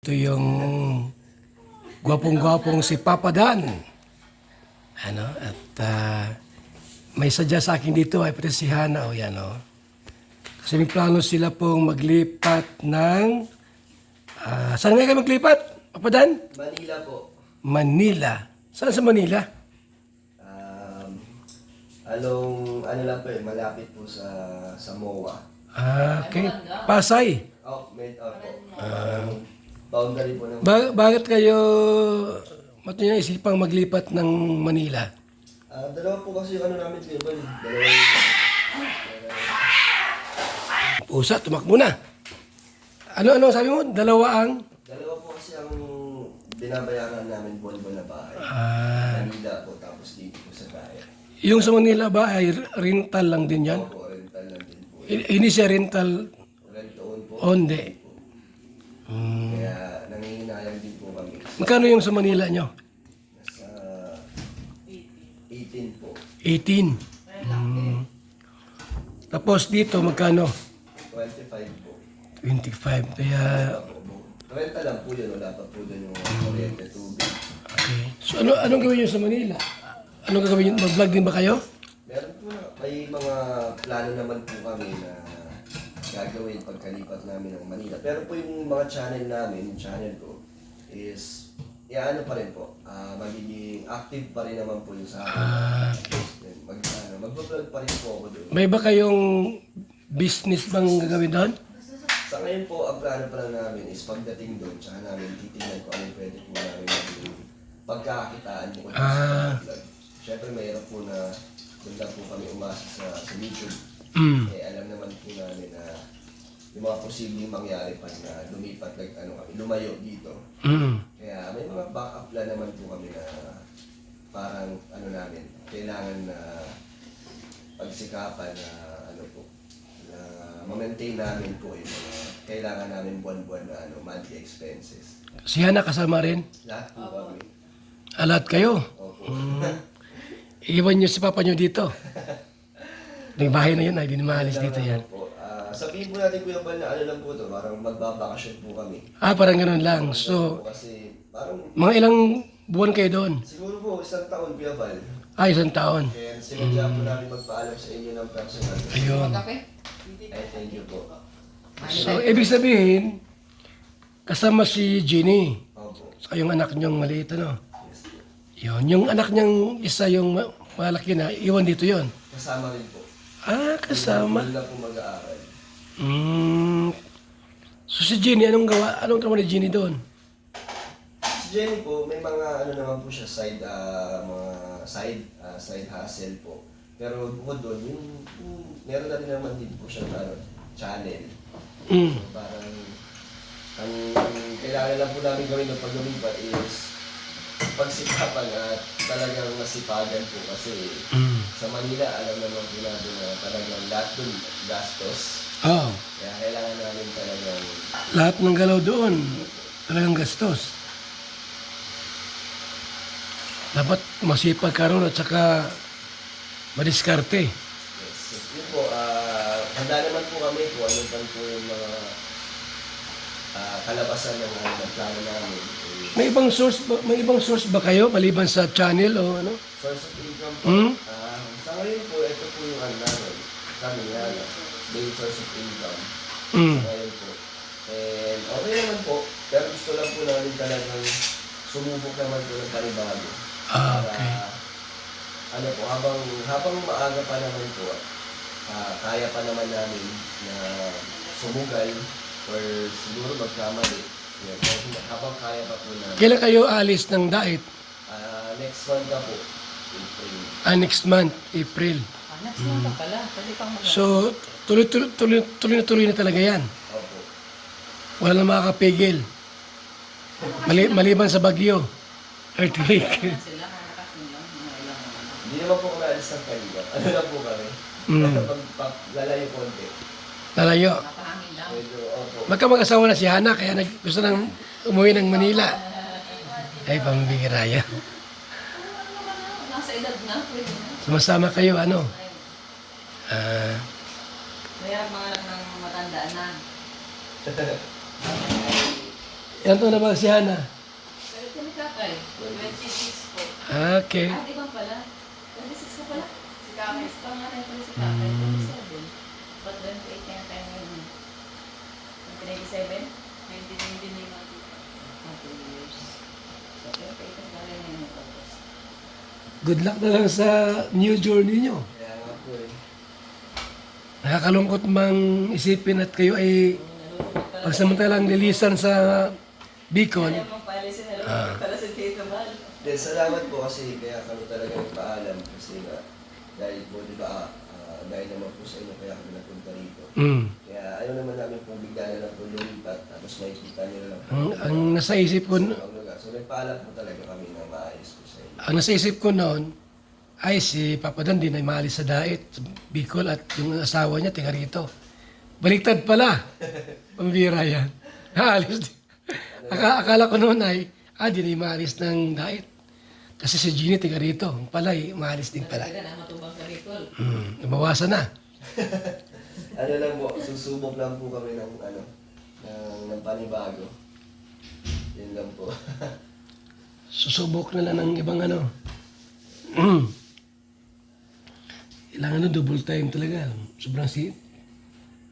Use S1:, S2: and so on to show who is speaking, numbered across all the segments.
S1: Ito yung gwapong-gwapong si Papa Dan. May sadya sa akin dito ay pati si Hana. Kasi may plano sila pong maglipat ng... saan nga kayo maglipat, Papa Dan?
S2: Manila po.
S1: Manila. Saan sa Manila?
S2: Ano lang po malapit po sa MOA.
S1: Okay. Pasay.
S2: Boundary po ng...
S1: Bakit kayo matuloy na isipang maglipat ng Manila?
S2: Dalawa po kasi yung namin, Pilbal.
S1: Pusa, tumakbo na. Ano sabi mo? Dalawa
S2: po kasi ang binabayaran namin buwan-buwan na bahay. Manila po, tapos dito po sa bahay.
S1: Yung sa Manila ba ay rental lang din yan?
S2: Opo, rental lang din po.
S1: Hindi siya rental
S2: Rent-to-own po.
S1: onde.
S2: Kaya nangihinayang din po kami.
S1: Magkano yung sa Manila nyo?
S2: Nasa 18 po.
S1: 18. Tapos dito magkano?
S2: 25 po.
S1: 25. Kaya,
S2: Renta lang po yun, wala pa po doon yung kuryente, tubig.
S1: okay. So anong gawin nyo sa Manila? Anong gagawin nyo? Mag-vlog din ba kayo?
S2: Meron po may mga plano naman po kami na gagawin pagkalipat namin ng Manila. Pero po yung mga channel namin, yung channel ko, is, ano pa rin po, magiging active pa rin naman po yung sa akin. Mag-vlog pa rin po ako doon.
S1: May ba kayong business bang gagawin doon?
S2: Sa ngayon po, ang plano pa lang namin is pagdating doon, tsaka namin titingnan ko ano yung pwede po namin maging pagkakakitaan po sa vlog. Siyempre, mayroon po na doon lang po kami umasa sa YouTube. Alam naman po namin na yung mga posibleng mangyari pa na lumipat, lumayo dito. Kaya may mga backup plan naman po kami na parang namin, kailangan na pagsikapan na na ma-maintain namin po yung mga kailangan namin buwan-buwan na monthly expenses.
S1: Si Hana kasama rin?
S2: Lahat po kami.
S1: Lahat kayo?
S2: Opo.
S1: Iwan nyo si Papa nyo dito. Yung bahay na yun ay di na maalis dito yan.
S2: Sabihin po natin Kuya Bal na lang po to, parang magbabakasyon po kami.
S1: Parang ganun lang. So,
S2: Kasi parang
S1: mga ilang buwan kayo doon?
S2: siguro po isang taon Kuya Bal.
S1: Isang taon.
S2: Kaya sinadya po namin magpaalam sa inyo ng personal.
S1: Ayun.
S2: Ay, thank you po.
S1: So, ibig sabihin, kasama si Ginny.
S2: Opo.
S1: Saka yung anak niyong maliit, ano?
S2: Yes po.
S1: Yun. Yung anak niyang isa, yung malaki na, iwan dito yon.
S2: Kasama rin po.
S1: Kasama.
S2: Hindi na po mag-aaral.
S1: So si Ginny, anong trabaho ni Ginny doon?
S2: Si Jenny po, may mga naman po siya side hustle po. Pero bukod doon, yung meron na rin naman din po siya channel. Parang ang kailangan lang po namin gawin ng pag-lumipat is pagsikapan at talagang masipagan po kasi sa Manila, alam naman po natin na talagang lahat doon gastos.
S1: Oo.
S2: Kaya kailangan namin talagang
S1: Lahat ng galaw doon, talagang gastos. Dapat masipag ka ron at saka madiskarte.
S2: yes. Yun po, handa naman po kami kung ano pa po yung mga kalabasan ng plano namin.
S1: May ibang source ba kayo maliban sa channel o ano?
S2: Source of income po. Sa ngayon po, ito po yung namin. Kami main source of income. Sa ngayon po. And okay naman po, pero gusto lang po namin talagang sumubok naman po ng panibago.
S1: Okay.
S2: Po, habang maaga pa naman po, kaya pa naman namin na sumugal or siguro magkamali. Yan. Habang kaya pa po namin.
S1: Kailan kayo alis ng diet?
S2: Next month na po. April.
S1: Next month, April.
S3: Next month na pala. Pwede pang mag-
S1: So, tuloy na talaga yan.
S2: Opo.
S1: Wala na makakapigil. Maliban sa bagyo. Earthquake.
S3: Sila, nakakasin lang. Mga ilang mga.
S2: Hindi naman po kami alis ng Kalinga. Lang po kami. Lalayo konti.
S1: Lalayo.
S3: Napahangin lang.
S2: Medyo, opo.
S1: Magkamag-asawa na si Hana, kaya gusto nang umuwi ng Manila. Ay, pambihira yan.
S3: Nasa edad na. Pwede na.
S1: Sumasama kayo, ano?
S3: Mayroon mga anak ng matandaan na.
S1: Yan to na ba si Hana?
S3: Pero ito ni Kakay, 26 po.
S1: Okay.
S3: Ah, di ba pala? 26 ka pala? Si Kakay, pangalan ko si Kakay, 27. Ba't 28 na yung tayo ngayon? 1997? 1999 natin. 2 years. So, 28 na pala yun yung August.
S1: Good luck na lang sa new journey nyo.
S2: Kaya nga po eh.
S1: Nakakalungkot mang isipin at kayo ay pagsamantalang lilisan sa Bicol.
S3: Ayaw mong paalisin na lang pala sa Tito Mal.
S2: Then, salamat po kasi kaya kami talaga nagpaalam kasi nga dahil po, di ba, dahil naman po sa inyo kaya kami napunta rito.
S1: Mm.
S2: Kaya ayaw naman namin pong bigla na lang po lumipat tapos makikita nyo lang po.
S1: Ang nasa isip ko,
S2: So, nagpaalam po talaga kami na maayos po sa inyo.
S1: ang nasa isip ko noon ay si Papa Dan din ay maalis sa Daet, sa Bicol at yung asawa niya tiga rito. Baliktad pala. Pambira yan. Naalis din. Akala ko noon ay, di na maalis ng Daet. Kasi si Jeannie tiga rito. Pala ay maalis din pala.
S3: Talaga na matubang sa Bicol.
S1: Nabawasan na.
S2: Ano lang po, susubok lang po kami ng ng panibago. Yun lang po.
S1: Susubok na lang ng ibang ano. Kailangan double time talaga. Sobrang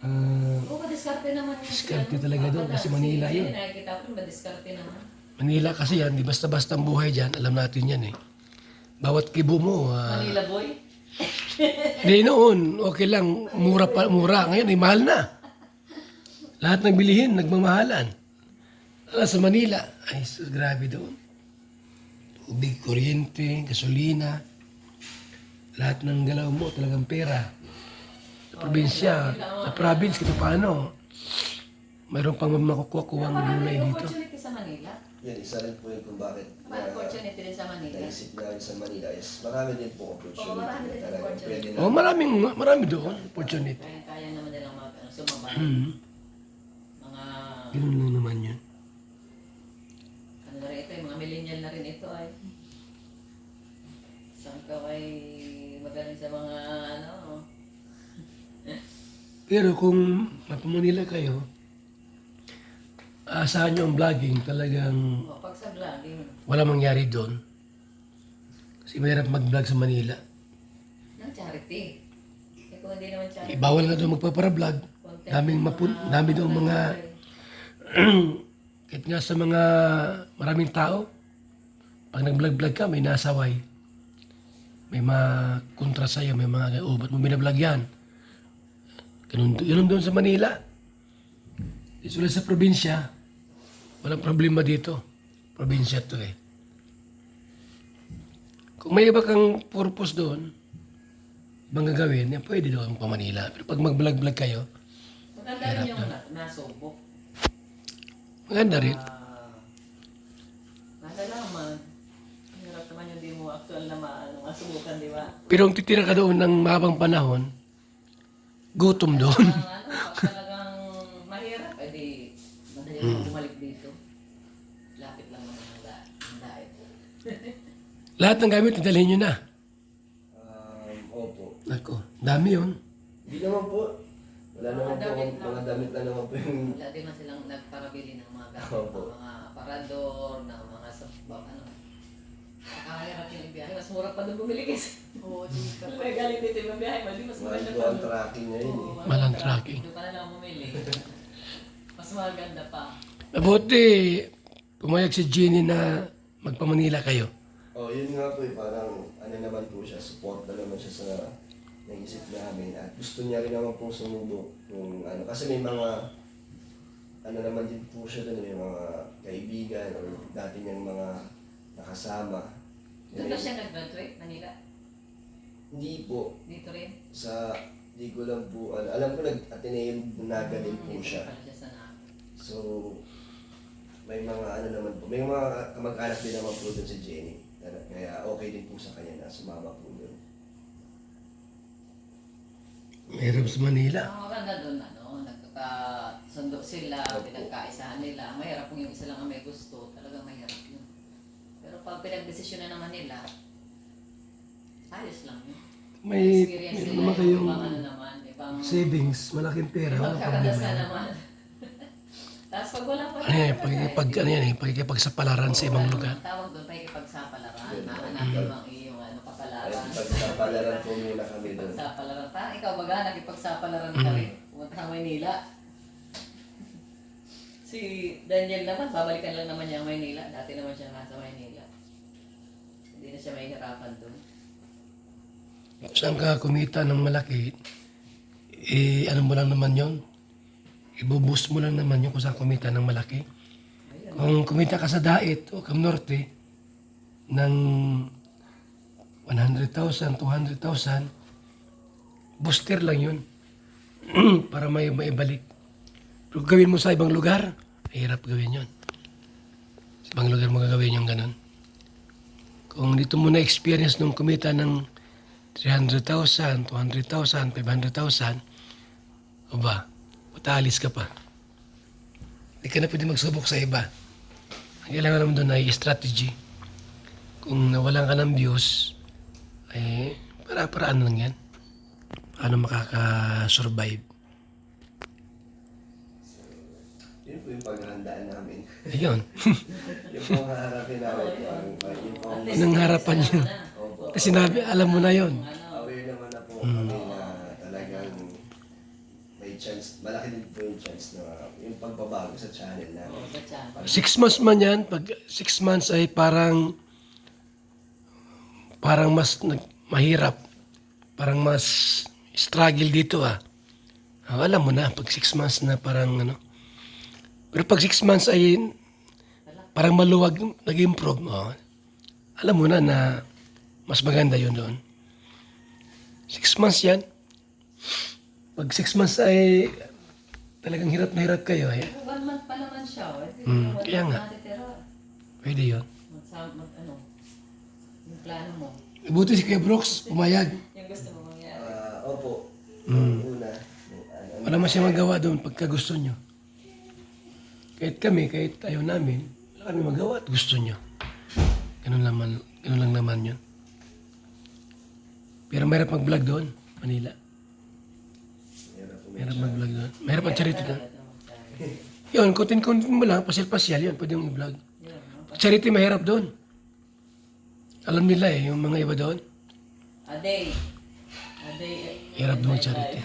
S3: Oo, madiskarte naman yun.
S1: Diskarte talaga doon, kasi Manila yun.
S3: Nakikita ko, madiskarte naman.
S1: Manila kasi yan, di basta-basta ang buhay dyan. Alam natin yan eh. Bawat kibo mo,
S3: Manila boy?
S1: hindi noon, okay lang, mura. Ngayon, eh, mahal na. Lahat ng bilihin, nagmamahalan. Sa Manila, ay grabe doon. Tubig, kuryente, gasolina. Lahat ng galaw mo, talagang pera. Sa probinsya, sa province, kito paano. Mayroon pang makukuha-kuha ng gulay
S3: Marami
S1: dito.
S3: opportunity sa Manila.
S2: Yan, isa rin po yun kung bakit
S3: Marami opportunity din sa Manila.
S2: naisip namin sa Manila is marami din po opportunity.
S3: Oo, marami din
S2: talaga.
S3: opportunity.
S2: Pwede
S1: Oh,
S2: na.
S1: marami doon, opportunity.
S3: Kaya naman nilang sumabay. Mga,
S1: Ganun lang naman yun.
S3: ano na rin ito, yung mga millennial na rin ito ay. Saan ka kay magaling sa mga, ano,
S1: Pero kung mapamanila kayo, asahan nyo ang vlogging, talagang
S3: pag sa vlogging,
S1: wala mangyari doon. Kasi mahirap mag-vlog sa Manila.
S3: ng charity. Eh kung hindi naman charity,
S1: Bawal nga doon magpapara-vlog. Dami doon mga, kahit nga sa mga maraming tao, pag nag-vlog-vlog ka, may nasaway. May mga kontra sa'yo, may mga, ba't mo binablog yan? Ganun doon sa Manila. Dito lang sa probinsya, walang problema dito. Probinsya to eh. Kung may iba kang purpose doon, ibang gagawin, yan pwede doon pa Manila. Pero pag mag-vlog-vlog kayo,
S3: maganda rin yung nasubok.
S1: maganda rin.
S3: Nalalaman. Hirap naman yung di mo actual na masubukan, di ba?
S1: Pero kung titira ka doon ng mahabang panahon, gutom doon.
S3: Pag talagang mahirap, edi madali mo bumalik dito. Lapit lang naman ang diet.
S1: Lahat ng gamit, nadalhin nyo na.
S2: Opo.
S1: Ako, dami yun.
S2: Hindi naman po. Wala naman po,
S3: damit lang.
S2: mga damit na naman po yung
S3: Wala din man silang nagparabili ng mga gamit,
S2: Opo.
S3: ng mga aparador, ng mga sabak, ano. Nakahirap yung ibiyahe. Mas mura pa doon bumili kasi. Oo, di galing dito yung biyahe, mas
S2: mahal
S3: maganda
S2: po
S3: pa
S2: ang
S3: doon.
S2: tracking niya yun eh.
S1: Malang tracking.
S3: Doon ka na lang bumili. Mas maganda pa.
S1: Mabuti, pumayag si Jeannie na magpa-Manila kayo.
S2: Oh, yun nga po eh, parang ano naman po siya, support na naman siya sa naisip namin at gusto niya rin naman pong sumubok kung ano, kasi may mga ano naman din po siya doon, may mga kaibigan or dati niyang mga nakasama.
S3: Doon ba siya nag-graduate, Manila?
S2: Hindi po,
S3: Dito rin?
S2: sa, di ko lang po, alam ko nag-Ateneum Naga din po
S3: Dito
S2: siya.
S3: pala siya sa
S2: So, may mga ano naman po, may mga kamag-anak din naman po doon si Jenny. Kaya okay din po sa kanya na sumama po doon.
S1: Mahirap sa Manila.
S3: Ang maganda doon, ano, nagkakasundo sila, pinagkaisahan nila. Mahirap kung yung isa lang ang may gusto, talagang mahirap yun. Pero pag pinagdesisyon na naman nila, ayos lang yun.
S1: May
S3: Experience
S1: meron
S3: nila,
S1: naman kayong
S3: ibang ano naman, ibang
S1: savings, malaking pera,
S3: ibang
S1: walang problema
S3: karanasan
S1: yan.
S3: naman. Tapos pag wala pa
S1: Ano yan, pagkikipagsapalaran sa ibang lugar.
S3: Ang tawag doon, pakikipagsapalaran. Hahanapin mo ang iyong kapalaran.
S2: Ay, pagpapalaran po muna kami doon.
S3: Pagsapalaran. Parang ikaw baga, nakipagsapalaran ka rin. Pumunta ka Maynila. Si Daniel naman, babalikan lang naman niya ang Maynila. Dati naman siya nasa Maynila. Hindi na siya mahihirapan doon.
S1: Saan ka kumita ng malaki, ano mo lang naman yon, ibuboost mo lang naman yun kung saan kumita ng malaki. Kung kumita ka sa Dait o Cam Norte ng 100,000, 200,000, booster lang yun para may maibalik. Pero gawin mo sa ibang lugar, hirap gawin yun. Sa ibang lugar mo gagawin yung ganun. Kung dito mo na-experience nung kumita ng 300,000, 200,000, 500,000, o ba, matalis ka pa. Hindi ka na pwede magsubok sa iba. Ang kailangan naman doon ay strategy. Kung nawalan ka ng views, ay para-paraan lang yan. Paano makaka-survive.
S2: Yun po yung paghandaan namin.
S1: Ayun.
S2: Yun po ang haharapin namin. Yun po ang
S1: Nang harapan yun.
S2: Opo.
S1: Kasi sinabi, alam mo na yon.
S2: Aware naman na po kami na talagang may chance, malaki din po yung chance na yung pagbabago sa channel namin.
S3: Sa tiyan.
S1: 6 months man yan, pag 6 months ay parang mas mahirap. Parang mas struggle dito alam mo na, pag 6 months na parang ano. Pero pag 6 months ay parang maluwag, nag-improve. Alam mo na mas maganda yun doon. 6 months yan. Pag 6 months ay talagang hirap na hirap kayo.
S3: 1 month pa naman siya.
S1: Kaya nga. Pwede yun.
S3: Yung plano mo.
S1: Buti si Kuya Brooks, pumayag.
S3: Yung gusto mo mangyari.
S2: Opo. Una.
S1: Wala man siya magawa doon pagka gusto nyo. Kahit kami, kahit ayaw namin, wala kami magawa at gusto nyo. Ganun lang naman yun. Pero mahirap mag-vlog doon, Manila. Mahirap mag-vlog doon. Mahirap mag-charity doon. Yun, kuntin-kuntin mo lang, pasyal-pasyal yun, pwede mong i-vlog. Charity mahirap doon. Alam nila yung mga iba doon.
S3: A day.
S1: Hirap doon charity.